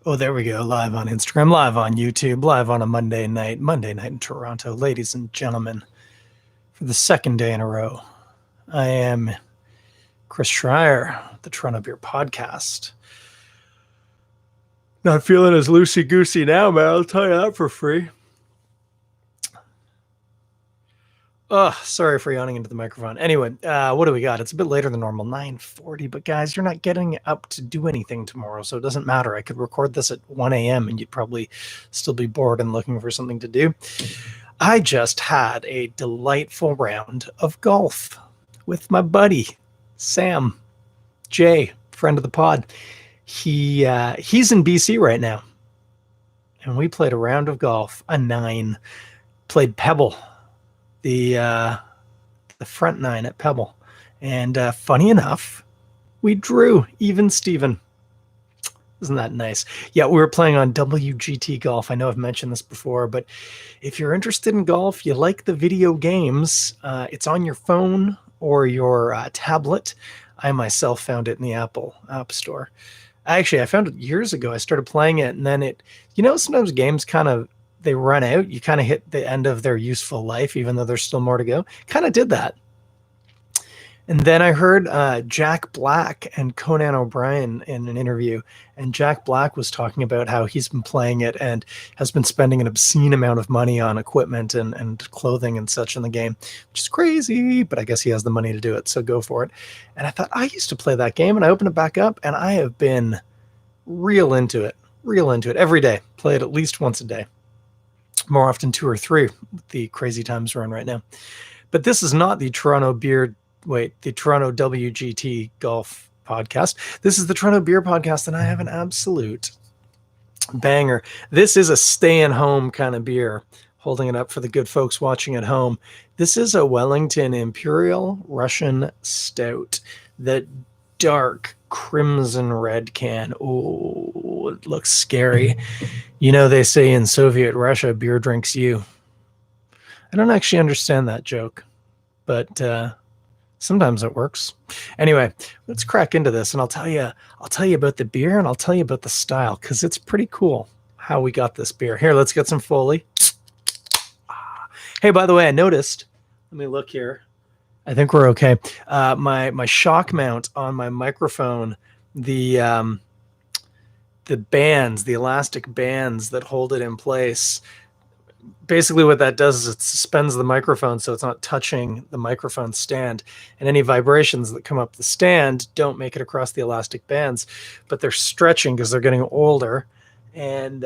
Oh, there we go. Live on Instagram, live on YouTube, live on a Monday night in Toronto. Ladies and gentlemen, for the second day in a row, I am Chris Schreier, the Toronto Beer Podcast. Not feeling as loosey-goosey now, man. I'll tell you that for free. Oh, sorry for yawning into the microphone. Anyway, what do we got? It's a bit later than normal, 9:40. But guys, you're not getting up to do anything tomorrow, so it doesn't matter. I could record this at 1 a.m. and you'd probably still be bored and looking for something to do. I just had a delightful round of golf with my buddy, Sam J, friend of the pod. He's in BC right now, and we played a round of golf, a 9. Played Pebble. The front 9 at Pebble. And funny enough, we drew even Steven. Isn't that nice? Yeah, we were playing on WGT Golf. I know I've mentioned this before, but if you're interested in golf, you like the video games, it's on your phone or your tablet. I myself found it in the Apple App Store. I found it years ago. I started playing it, and then sometimes games they run out. You kind of hit the end of their useful life, even though there's still more to go. Kind of did that. And then I heard Jack Black and Conan O'Brien in an interview. And Jack Black was talking about how he's been playing it and has been spending an obscene amount of money on equipment and clothing and such in the game, which is crazy, but I guess he has the money to do it, so go for it. And I thought, I used to play that game, and I opened it back up, and I have been real into it every day. Play it at least once a day. More often 2 or 3 with the crazy times we're in right now. But this is not the Toronto WGT Golf Podcast. This is the Toronto Beer Podcast, and I have an absolute banger. This is a stay-in-home kind of beer, holding it up for the good folks watching at home. This is a Wellington Imperial Russian Stout. That dark crimson red can. Oh, it looks scary. You know, they say in Soviet Russia, beer drinks you. I don't actually understand that joke, but sometimes it works. Anyway, let's crack into this, and I'll tell you about the beer, and I'll tell you about the style, because it's pretty cool how we got this beer. Here, let's get some Foley. Hey, by the way, I noticed, let me look here. I think we're okay. My shock mount on my microphone, the bands, the elastic bands that hold it in place, basically what that does is it suspends the microphone so it's not touching the microphone stand, and any vibrations that come up the stand don't make it across the elastic bands, but they're stretching because they're getting older, and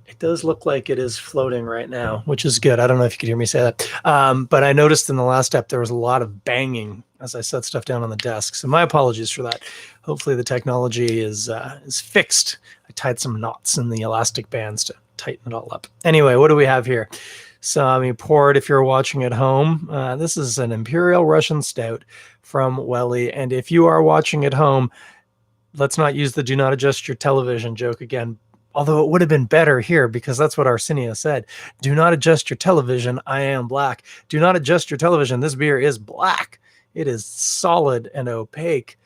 it does look like it is floating right now, which is good. I don't know if you could hear me say that. But I noticed in the last step, there was a lot of banging as I set stuff down on the desk. So my apologies for that. Hopefully the technology is fixed. I tied some knots in the elastic bands to tighten it all up. Anyway, what do we have here? So I mean, pour it if you're watching at home. This is an Imperial Russian Stout from Welly. And if you are watching at home, let's not use the do not adjust your television joke again. Although it would have been better here, because that's what Arsenio said. Do not adjust your television. I am black. Do not adjust your television. This beer is black. It is solid and opaque.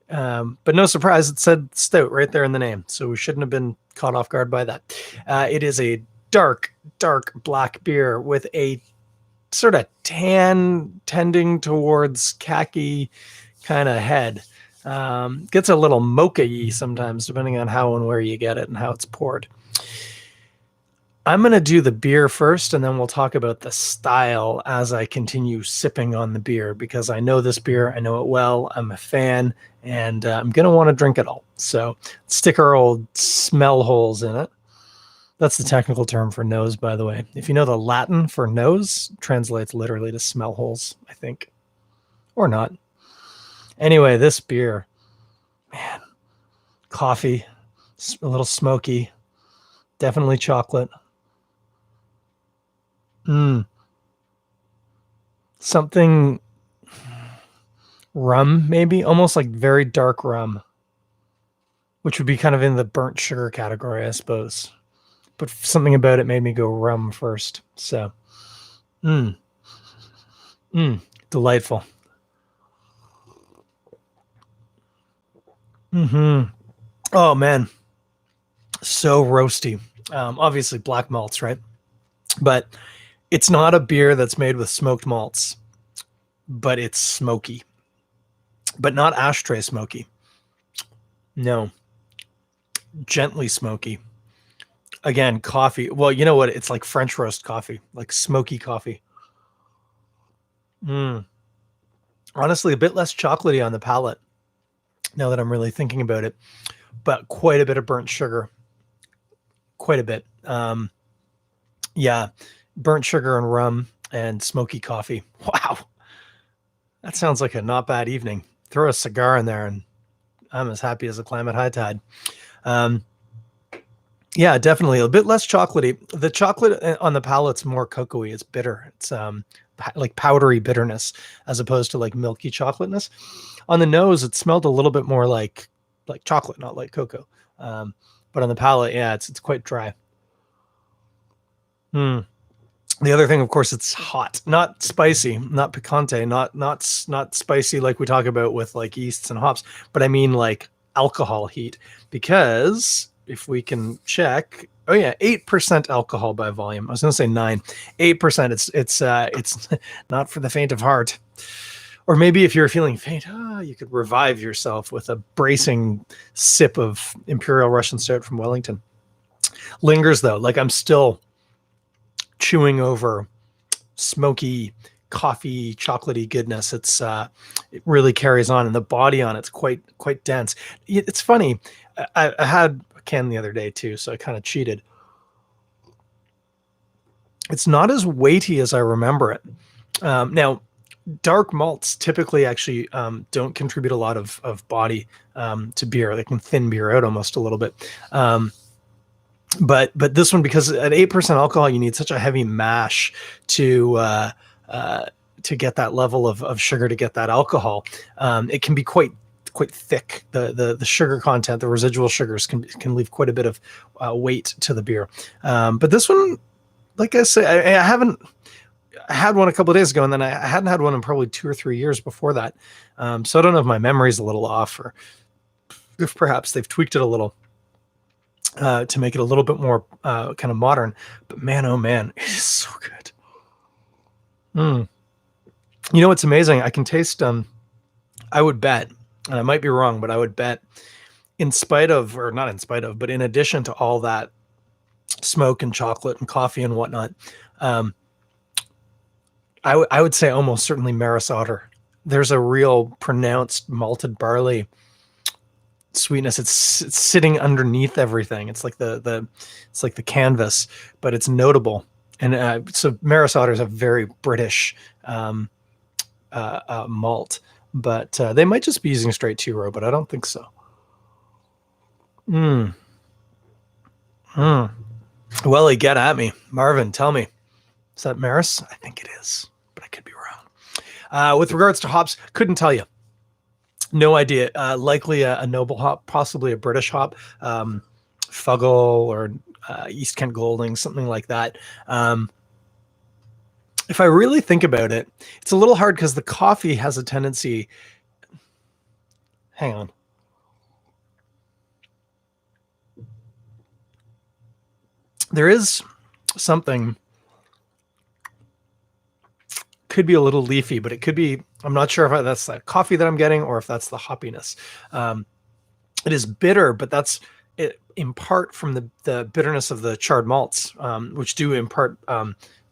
But no surprise, it said stout right there in the name. So we shouldn't have been caught off guard by that. It is a dark black beer with a sort of tan tending towards khaki kind of head. Gets a little mocha-y sometimes, depending on how and where you get it and how it's poured. I'm going to do the beer first, and then we'll talk about the style as I continue sipping on the beer, because I know this beer. I know it well. I'm a fan, and I'm going to want to drink it all. So let's stick our old smell holes in it. That's the technical term for nose, by the way. If you know the Latin for nose, translates literally to smell holes, I think. Or not. Anyway, this beer, man, coffee, a little smoky, definitely chocolate. Something rum, maybe, almost like very dark rum, which would be kind of in the burnt sugar category, I suppose. But something about it made me go rum first. So, delightful. Oh man, So roasty. Obviously black malts, right? But it's not a beer that's made with smoked malts, but it's smoky, but not ashtray smoky. No, gently smoky. Again, coffee. Well, you know what? It's like French roast coffee, like smoky coffee. Honestly, a bit less chocolatey on the palate now that I'm really thinking about it, but quite a bit of burnt sugar. Quite a bit. Yeah, burnt sugar and rum and smoky coffee. Wow. That sounds like a not bad evening. Throw a cigar in there and I'm as happy as a clam at high tide. Yeah, definitely a bit less chocolatey. The chocolate on the palate's more cocoa-y. It's bitter. It's like powdery bitterness as opposed to like milky chocolateness. On the nose, it smelled a little bit more like chocolate, not like cocoa. But on the palate, yeah, it's quite dry. The other thing, of course, it's hot, not spicy, not picante, not spicy like we talk about with like yeasts and hops, but I mean like alcohol heat. Because if we can check, oh yeah, 8% alcohol by volume. I was going to say 9, 8%. It's not for the faint of heart. Or maybe if you're feeling faint, you could revive yourself with a bracing sip of Imperial Russian Stout from Wellington. Lingers though, like I'm still chewing over smoky coffee chocolatey goodness. It really carries on, and the body on it's quite dense. It's funny. I had a can the other day too, so I kind of cheated. It's not as weighty as I remember it. Now, dark malts typically actually don't contribute a lot of body to beer. They can thin beer out almost a little bit. But this one, because at 8% alcohol, you need such a heavy mash to get that level of sugar, to get that alcohol. It can be quite thick. The sugar content, the residual sugars can leave quite a bit of weight to the beer. But this one, like I say, I had one a couple of days ago, and then I hadn't had one in probably 2 or 3 years before that. So I don't know if my memory's a little off, or if perhaps they've tweaked it a little to make it a little bit more kind of modern. But man, oh man, it is so good. You know what's amazing? I can taste. I would bet, and I might be wrong, but I would bet, in spite of, or not in spite of, but in addition to all that smoke and chocolate and coffee and whatnot, I would say almost certainly Maris Otter. There's a real pronounced malted barley sweetness. It's sitting underneath everything. It's like it's like the canvas, but it's notable. And so Maris Otter is a very British malt, but they might just be using straight 2-row, but I don't think so. Welly, get at me. Marvin, tell me. Is that Maris? I think it is, but I could be wrong. With regards to hops, couldn't tell you. No idea. Likely a noble hop, possibly a British hop, Fuggle or East Kent Golding, something like that. If I really think about it, it's a little hard because the coffee has a tendency. Hang on. There is something, could be a little leafy, but it could be, I'm not sure if that's that coffee that I'm getting or if that's the hoppiness. It is bitter, but that's it, in part from the bitterness of the charred malts, which do impart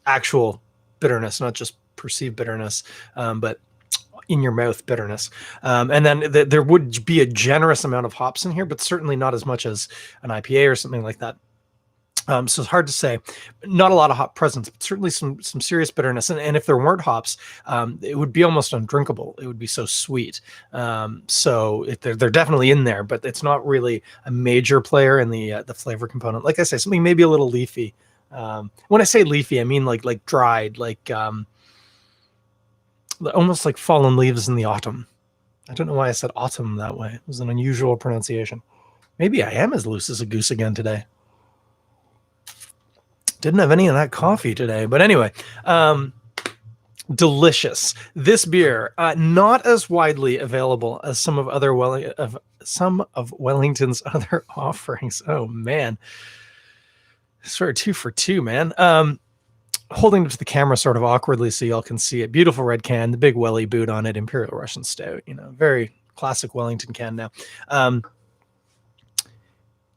actual bitterness, not just perceived bitterness, but in your mouth bitterness. And then there would be a generous amount of hops in here, but certainly not as much as an IPA or something like that. So it's hard to say. Not a lot of hop presence, but certainly some serious bitterness. And if there weren't hops, it would be almost undrinkable. It would be so sweet. So they're definitely in there, but it's not really a major player in the flavor component. Like I say, something maybe a little leafy. When I say leafy, I mean like dried, like almost like fallen leaves in the autumn. I don't know why I said autumn that way. It was an unusual pronunciation. Maybe I am as loose as a goose again today. Didn't have any of that coffee today, but anyway, delicious. This beer, not as widely available as some of some of Wellington's other offerings. Oh man, sort of 2 for 2, man. Holding it to the camera sort of awkwardly so y'all can see it. Beautiful red can, the big welly boot on it, Imperial Russian Stout. Very classic Wellington can now.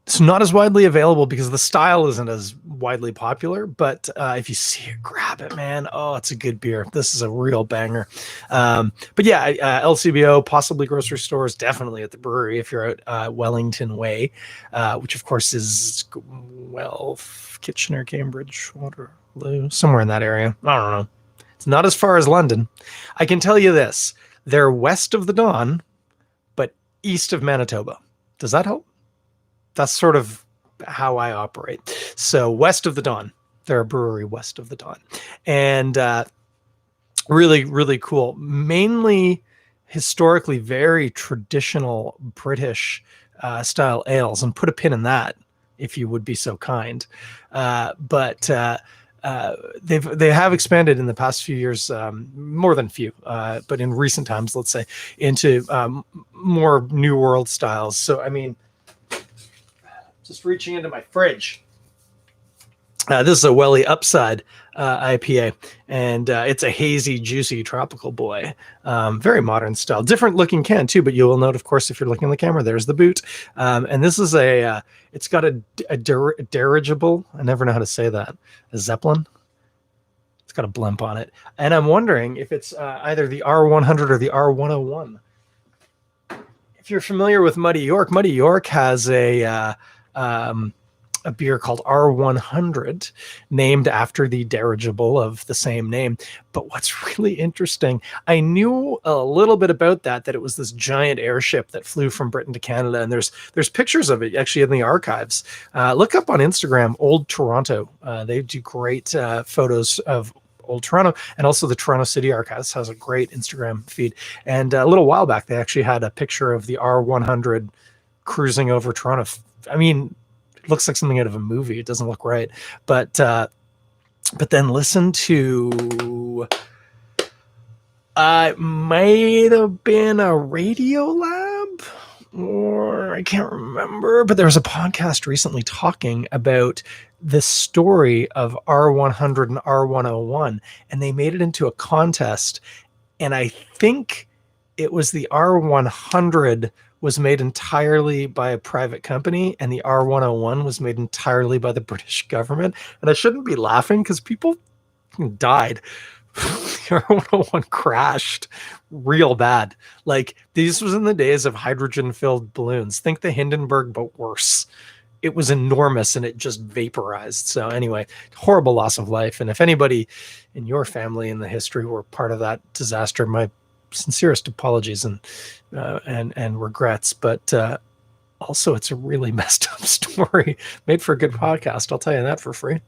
It's not as widely available because the style isn't as widely popular, but if you see it, grab it, man. Oh, it's a good beer. This is a real banger. But yeah, LCBO, possibly grocery stores, definitely at the brewery if you're out Wellington Way, which of course is Kitchener, Cambridge, Waterloo, somewhere in that area. I don't know. It's not as far as London. I can tell you this. They're west of the Don, but east of Manitoba. Does that help? That's sort of how I operate. So west of the Don, they're a brewery west of the Don, and really, really cool. Mainly historically very traditional British style ales, and put a pin in that if you would be so kind. But they have expanded in the past few years, more than few, but in recent times, let's say, into more New World styles. So I mean, just reaching into my fridge. This is a Welly Upside IPA, and it's a hazy, juicy, tropical boy. Very modern style. Different looking can, too, but you will note, of course, if you're looking at the camera, there's the boot. And this is it's got a dirigible. I never know how to say that. A Zeppelin. It's got a blimp on it. And I'm wondering if it's either the R100 or the R101. If you're familiar with Muddy York has a beer called R100, named after the dirigible of the same name. But what's really interesting, I knew a little bit about that it was this giant airship that flew from Britain to Canada, and there's pictures of it actually in the archives. Look up on Instagram, Old Toronto. They do great photos of Old Toronto, and also the Toronto City Archives has a great Instagram feed. And a little while back, they actually had a picture of the R100 cruising over Toronto. I mean, it looks like something out of a movie. It doesn't look right. But then listen to, it might have been a Radio Lab, or I can't remember, but there was a podcast recently talking about the story of R100 and R101, and they made it into a contest. And I think it was the R100 was made entirely by a private company, and the R101 was made entirely by the British government. And I shouldn't be laughing because people died. The R101 crashed real bad. Like, these was in the days of hydrogen-filled balloons. Think the Hindenburg, but worse. It was enormous, and it just vaporized. So anyway, horrible loss of life. And if anybody in your family in the history were part of that disaster, my sincerest apologies and regrets, but also it's a really messed up story. Made for a good podcast, I'll tell you that for free.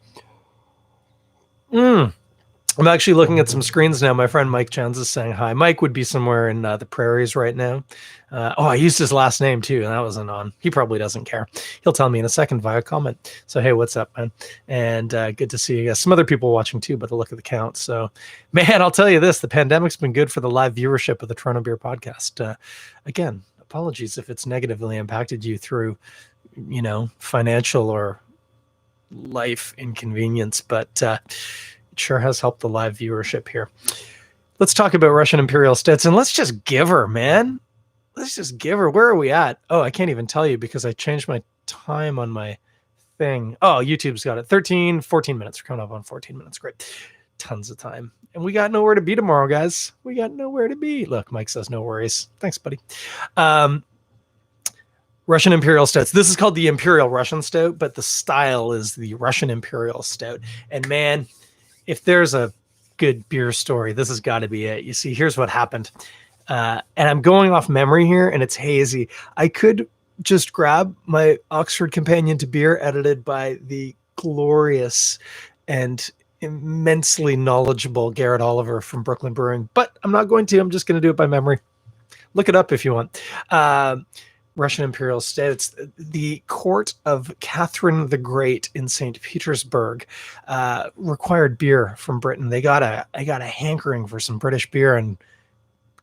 I'm actually looking at some screens now. My friend Mike Jones is saying hi. Mike would be somewhere in the prairies right now. I used his last name too, and that wasn't on. He probably doesn't care. He'll tell me in a second via comment. So, hey, what's up, man? And good to see you guys. Some other people watching too, by the look of the count. So, man, I'll tell you this. The pandemic's been good for the live viewership of the Toronto Beer Podcast. Again, apologies if it's negatively impacted you through, financial or life inconvenience, but sure has helped the live viewership here. Let's talk about Russian Imperial Stouts, and let's just give her, man. Let's just give her. Where are we at? Oh, I can't even tell you because I changed my time on my thing. Oh, YouTube's got it. 14 minutes. We're coming up on 14 minutes. Great. Tons of time. And we got nowhere to be tomorrow, guys. We got nowhere to be. Look, Mike says no worries. Thanks, buddy. Russian Imperial Stouts. This is called the Imperial Russian Stout, but the style is the Russian Imperial Stout. And man, if there's a good beer story, this has got to be it. You see, here's what happened. And I'm going off memory here, and it's hazy. I could just grab my Oxford Companion to Beer, edited by the glorious and immensely knowledgeable Garrett Oliver from Brooklyn Brewing, but I'm not going to. I'm just going to do it by memory. Look it up if you want. Russian Imperial Stouts. The court of Catherine the Great in St. Petersburg required beer from Britain. I got a hankering for some British beer, and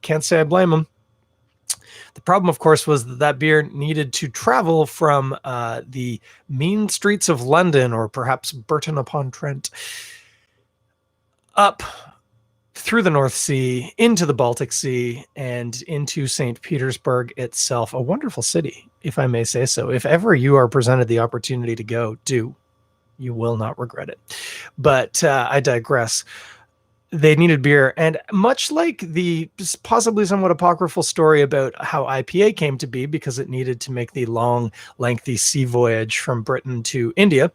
can't say I blame them. The problem, of course, was that that beer needed to travel from the mean streets of London, or perhaps Burton-upon-Trent, up through the North Sea, into the Baltic Sea, and into St. Petersburg itself. A wonderful city, if I may say so. If ever you are presented the opportunity to go, do. You will not regret it. But I digress. They needed beer, and much like the possibly somewhat apocryphal story about how IPA came to be, because it needed to make the long, lengthy sea voyage from Britain to India,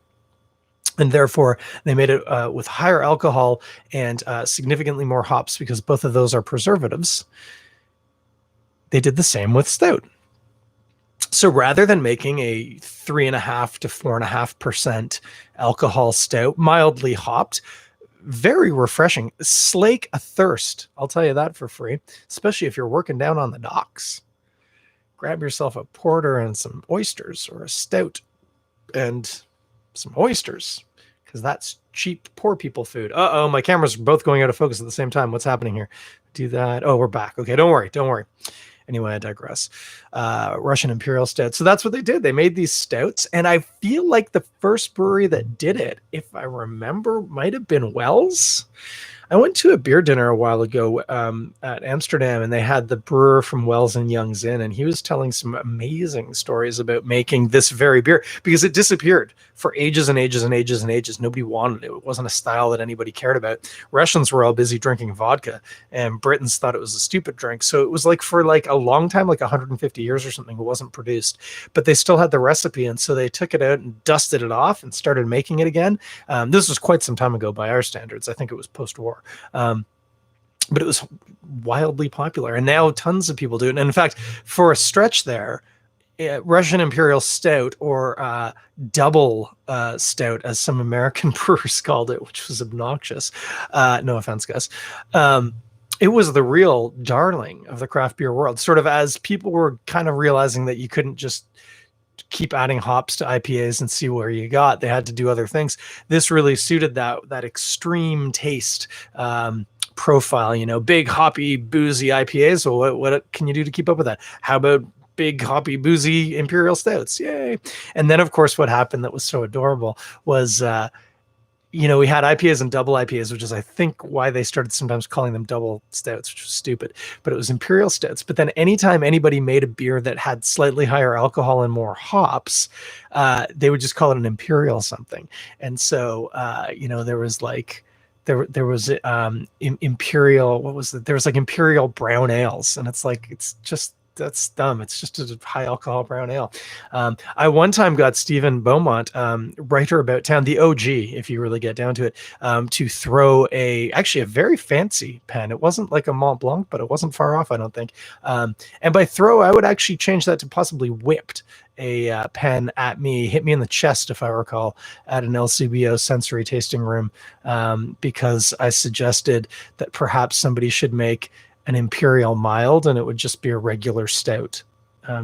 and therefore they made it with higher alcohol and significantly more hops, because both of those are preservatives. They did the same with stout. So rather than making a 3.5 to 4.5% alcohol stout, mildly hopped, very refreshing, slake a thirst, I'll tell you that for free, especially if you're working down on the docks. Grab yourself a porter and some oysters, or a stout and some oysters, because that's cheap poor people food. Uh-oh, my cameras are both going out of focus at the same time. What's happening here? Do that. Oh, we're back. Okay, don't worry. Anyway, I digress. Russian Imperial Stout. So that's what they did. They made these stouts, and I feel like the first brewery that did it, if I remember, might have been Wells. I went to a beer dinner a while ago at Amsterdam, and they had the brewer from Wells and Young's in, and he was telling some amazing stories about making this very beer, because it disappeared for ages and ages and ages and ages. Nobody wanted it. It wasn't a style that anybody cared about. Russians were all busy drinking vodka, and Britons thought it was a stupid drink. So it was like for like a long time, like 150 years or something, it wasn't produced, but they still had the recipe. And so they took it out and dusted it off and started making it again. This was quite some time ago by our standards. I think it was post-war. But it was wildly popular, and now tons of people do it. And in fact, for a stretch there, Russian Imperial Stout, or double stout, as some American brewers called it, which was obnoxious. No offense, guys. It was the real darling of the craft beer world, sort of as people were kind of realizing that you couldn't just keep adding hops to IPAs and see where you got. They had to do other things. This really suited that extreme taste profile, you know, big hoppy boozy IPAs. So what can you do to keep up with that? How about big hoppy boozy Imperial Stouts? Yay. And then of course what happened that was so adorable was you know, we had IPAs and double IPAs, which is, I think, why they started sometimes calling them double stouts, which was stupid, but it was Imperial Stouts. But then anytime anybody made a beer that had slightly higher alcohol and more hops, they would just call it an Imperial something. And so, you know, there was like, there was Imperial, what was it? There was like Imperial brown ales. And it's like, it's just, that's dumb. It's just a high alcohol brown ale. I one time got Stephen Beaumont, writer about town, the OG, if you really get down to it, to throw actually a very fancy pen. It wasn't like a Mont Blanc, but it wasn't far off, I don't think. And by throw, I would actually change that to possibly whipped a pen at me, hit me in the chest, if I recall, at an LCBO sensory tasting room, because I suggested that perhaps somebody should make an Imperial mild and it would just be a regular stout.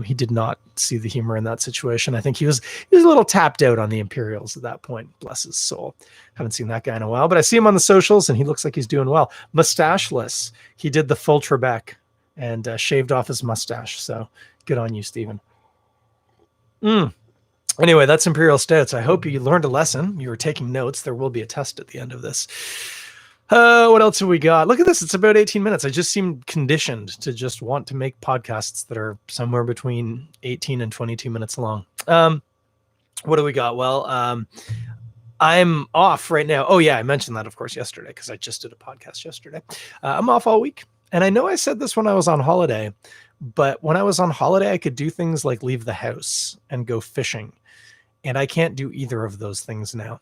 He did not see the humor in that situation. I think he was a little tapped out on the Imperials at that point. Bless his soul. Haven't seen that guy in a while, but I see him on the socials and he looks like he's doing well. Mustacheless. He did the full Trebek and shaved off his mustache. So good on you, Stephen. Anyway, that's Imperial Stouts. I hope you learned a lesson. You were taking notes. There will be a test at the end of this. What else have we got? Look at this. It's about 18 minutes. I just seem conditioned to just want to make podcasts that are somewhere between 18 and 22 minutes long. What do we got? Well, I'm off right now. Oh yeah, I mentioned that, of course, yesterday, because I just did a podcast yesterday. I'm off all week. And I know I said this when I was on holiday, but when I was on holiday, I could do things like leave the house and go fishing. And I can't do either of those things now.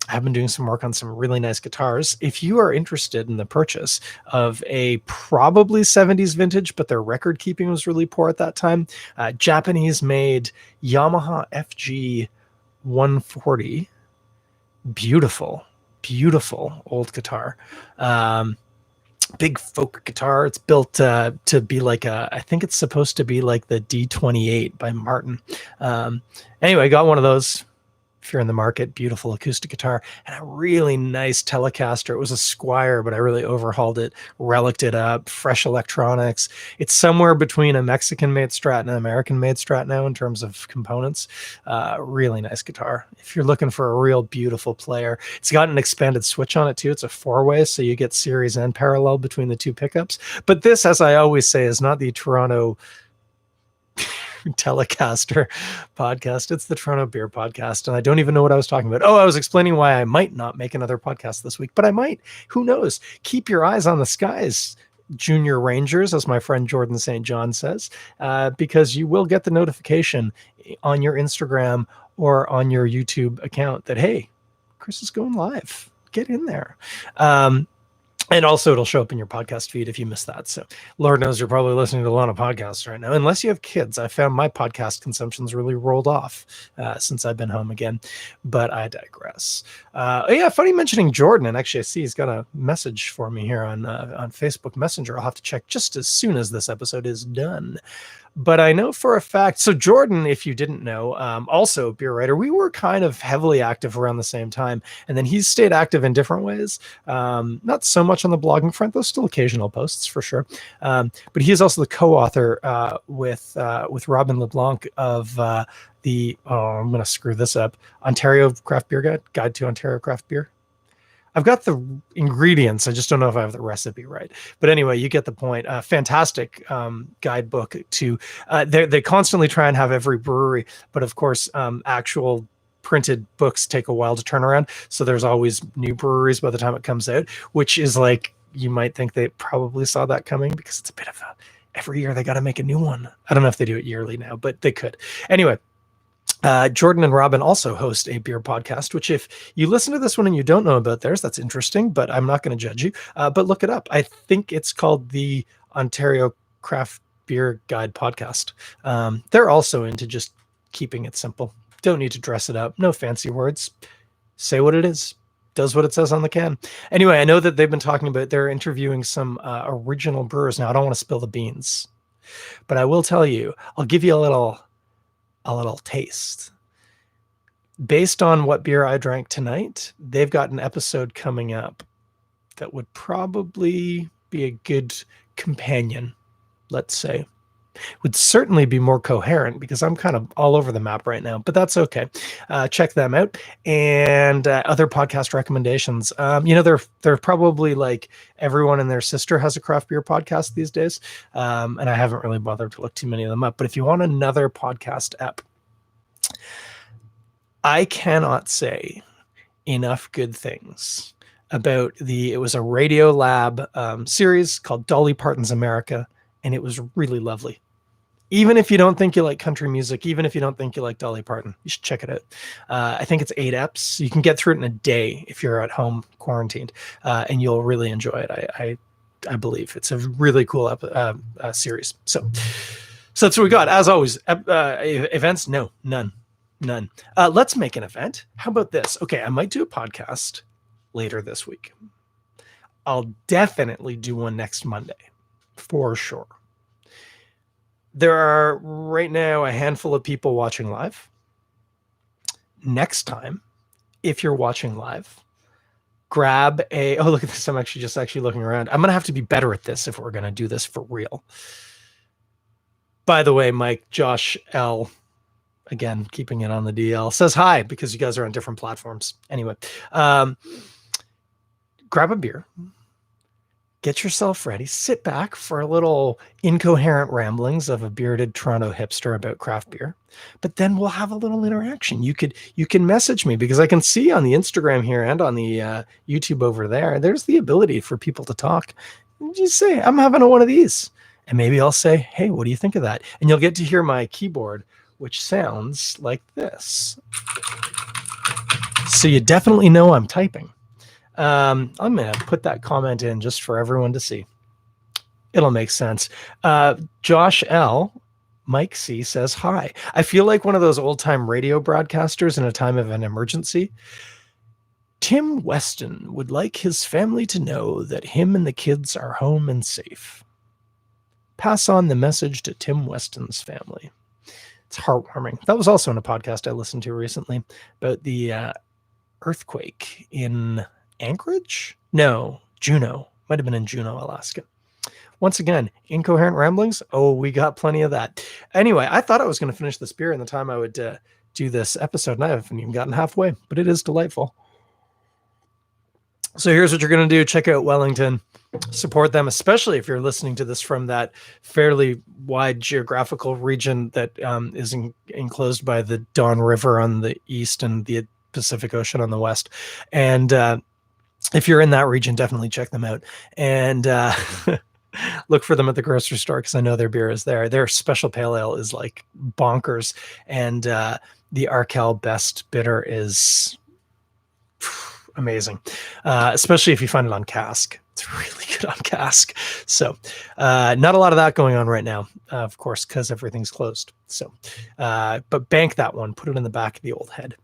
I've been doing some work on some really nice guitars. If you are interested in the purchase of a probably 70s vintage, but their record keeping was really poor at that time, Japanese made Yamaha FG 140, beautiful old guitar. Big folk guitar. It's built to be like I think it's supposed to be like the D28 by Martin. Anyway, I got one of those. if you're in the market, beautiful acoustic guitar, and a really nice Telecaster. It was a Squire, but I really overhauled it, relicked it up, fresh electronics. It's somewhere between a Mexican-made Strat and an American-made Strat now in terms of components. Really nice guitar. If you're looking for a real beautiful player, it's got an expanded switch on it too. It's a 4-way, so you get series and parallel between the two pickups. But this, as I always say, is not the Toronto Telecaster podcast. It's the Toronto Beer Podcast. And I don't even know what I was talking about. Oh, I was explaining why I might not make another podcast this week, but I might. Who knows? Keep your eyes on the skies, Junior Rangers, as my friend Jordan St. John says, because you will get the notification on your Instagram or on your YouTube account that, hey, Chris is going live. Get in there. And also it'll show up in your podcast feed if you missed that. So Lord knows you're probably listening to a lot of podcasts right now. Unless you have kids. I found my podcast consumption's really rolled off since I've been home again. But I digress. Yeah, funny mentioning Jordan. And actually I see he's got a message for me here on Facebook Messenger. I'll have to check just as soon as this episode is done. But I know for a fact, so Jordan, if you didn't know, also a beer writer, we were kind of heavily active around the same time. And then he's stayed active in different ways. Not so much on the blogging front, though still occasional posts for sure. But he is also the co-author with Robin LeBlanc of I'm going to screw this up, Ontario Craft Beer Guide to Ontario Craft Beer. I've got the ingredients. I just don't know if I have the recipe right. But anyway, you get the point. Fantastic guidebook to. They constantly try and have every brewery, but of course, actual printed books take a while to turn around. So there's always new breweries by the time it comes out, which is like, you might think they probably saw that coming because it's a bit of a, every year they got to make a new one. I don't know if they do it yearly now, but they could. Anyway. Jordan and Robin also host a beer podcast, which if you listen to this one and you don't know about theirs, that's interesting, but I'm not going to judge you. But look it up. I think it's called the Ontario Craft Beer Guide Podcast. They're also into just keeping it simple. Don't need to dress it up. No fancy words. Say what it is. Does what it says on the can. Anyway, I know that they've been talking about, they're interviewing some original brewers. Now, I don't want to spill the beans, but I will tell you, I'll give you a little taste. Based on what beer I drank tonight, they've got an episode coming up that would probably be a good companion, let's say. Would certainly be more coherent because I'm kind of all over the map right now, but that's okay. Check them out. And other podcast recommendations. They're probably like everyone and their sister has a craft beer podcast these days. And I haven't really bothered to look too many of them up, but if you want another podcast app, I cannot say enough good things about it was a Radio Lab series called Dolly Parton's America, and it was really lovely. Even if you don't think you like country music, even if you don't think you like Dolly Parton, you should check it out. I think it's 8 eps. You can get through it in a day if you're at home quarantined, and you'll really enjoy it. I believe it's a really cool series. So that's what we got. As always, events, no, none. Let's make an event. How about this? Okay, I might do a podcast later this week. I'll definitely do one next Monday, for sure. There are right now a handful of people watching live. Next time, if you're watching live, grab oh, look at this. I'm actually looking around. I'm going to have to be better at this if we're going to do this for real. By the way, Mike, Josh L, again, keeping it on the DL, says hi because you guys are on different platforms. Anyway, grab a beer. Get yourself ready. Sit back for a little incoherent ramblings of a bearded Toronto hipster about craft beer. But then we'll have a little interaction. You can message me because I can see on the Instagram here and on the YouTube over there, there's the ability for people to talk. Just say, I'm having one of these. And maybe I'll say, hey, what do you think of that? And you'll get to hear my keyboard, which sounds like this. So you definitely know I'm typing. I'm going to put that comment in just for everyone to see. It'll make sense. Josh L, Mike C says, hi. I feel like one of those old-time radio broadcasters in a time of an emergency. Tim Weston would like his family to know that him and the kids are home and safe. Pass on the message to Tim Weston's family. It's heartwarming. That was also in a podcast I listened to recently about the earthquake in Anchorage? No, Juneau. Might have been in Juneau, Alaska. Once again, incoherent ramblings. Oh, we got plenty of that. Anyway, I thought I was going to finish this beer in the time I would do this episode, and I haven't even gotten halfway, but it is delightful. So here's what you're going to do. Check out Wellington. Support them, especially if you're listening to this from that fairly wide geographical region that is enclosed by the Don River on the east and the Pacific Ocean on the west. And if you're in that region, definitely check them out. And look for them at the grocery store, because I know their beer is there. Their special pale ale is like bonkers. And the Arkel Best Bitter is amazing, especially if you find it on cask. It's really good on cask. So not a lot of that going on right now, of course, because everything's closed. So but bank that one, put it in the back of the old head.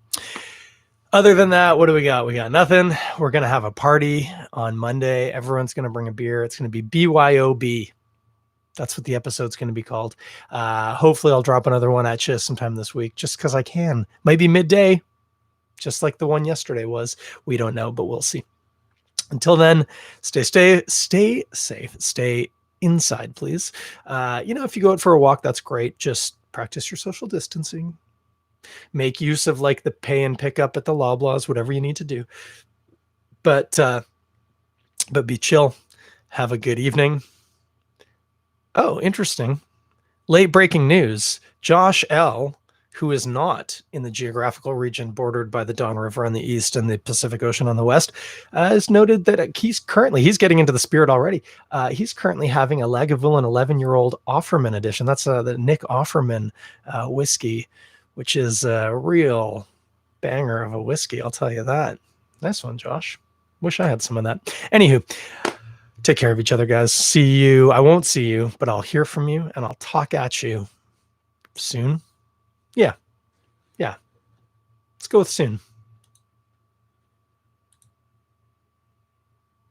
Other than that, what do we got? We got nothing. We're going to have a party on Monday. Everyone's going to bring a beer. It's going to be BYOB. That's what the episode's going to be called. Hopefully I'll drop another one at you sometime this week, just because I can. Maybe midday, just like the one yesterday was. We don't know, but we'll see. Until then, stay safe. Stay inside, please. If you go out for a walk, that's great. Just practice your social distancing. Make use of like the pay and pick up at the Loblaws, whatever you need to do. But be chill. Have a good evening. Oh, interesting. Late breaking news. Josh L., who is not in the geographical region bordered by the Don River on the east and the Pacific Ocean on the west, has noted that he's getting into the spirit already. He's currently having a Lagavulin 11-year-old Offerman edition. That's the Nick Offerman whiskey, which is a real banger of a whiskey, I'll tell you that. Nice one, Josh. Wish I had some of that. Anywho, take care of each other, guys. See you. I won't see you, but I'll hear from you, and I'll talk at you soon. Yeah. Let's go with soon.